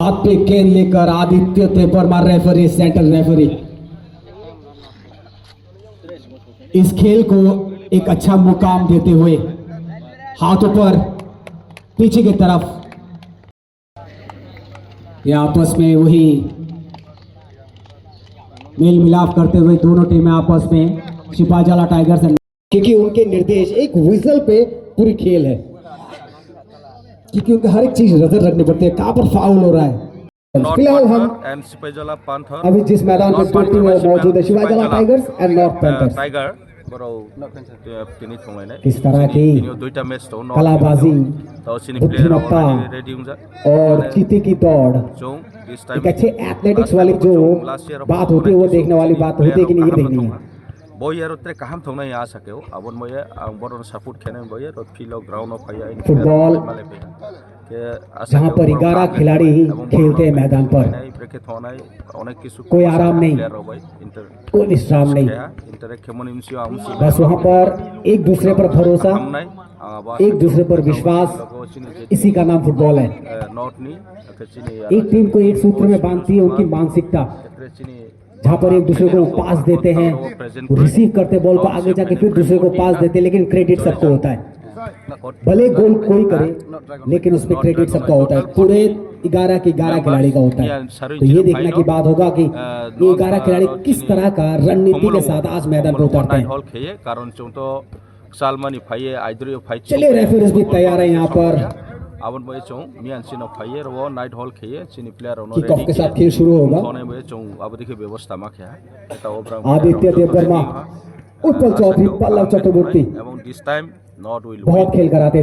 हाथ पे गेंद लेकर Aditya Debbarma referee, central referee, इस खेल को एक अच्छा मुकाम देते हुए हाथों पर पीछे की तरफ ये आपस में वही मेल मिलाप करते हुए दोनों टीमें आपस में सिपाहीजला टाइगर्स, क्योंकि उनके निर्देश एक विजल पे पूरी खेल है, क्योंकि उनके हर एक चीज नजर रखनी पड़ती है कहां पर फाउल हो रहा है। फिलहाल हम अभी जिस मैदान में दो टीमें मौजूद है, Sipahijala tigers and north panthers, किस तरह की कलाबाजी, बुद्धिमत्ता और चीते की दौड़, एक अच्छे एथलेटिक्स वाली जो बात होती है वो देखने वाली बात होती है कि नहीं, ये देखनी है। फुटबॉल जहाँ पर 11 खिलाड़ी खेलते हैं मैदान पर, कोई आराम नहीं, कोई विश्राम नहीं, बस वहाँ पर एक दूसरे पर भरोसा, एक दूसरे पर विश्वास, इसी का नाम फुटबॉल है। एक टीम को एक सूत्र में बांधती है उनकी मानसिकता, जहाँ पर एक दूसरे को पास देते हैं, रिसीव करते बॉल को, आगे जाके फिर दूसरे को पास देते हैं, लेकिन क्रेडिट सबको होता है। भले गोल कोई करे लेकिन उसमें क्रेडिट सबका होता है, पूरे 11 के 11 खिलाड़ी का होता है। तो ये देखने की बात होगा कि ये 11 खिलाड़ी किस तरह का रणनीति के साथ आज मैदान पर उतरते हैं। चलिए रेफरीज भी तैयार है यहाँ पर, किक ऑफ के साथ खेल शुरू होगा। आदित्य देववर्मा, उत्पल चौधरी, पल्लव चक्रवर्ती बहुत खेल कराते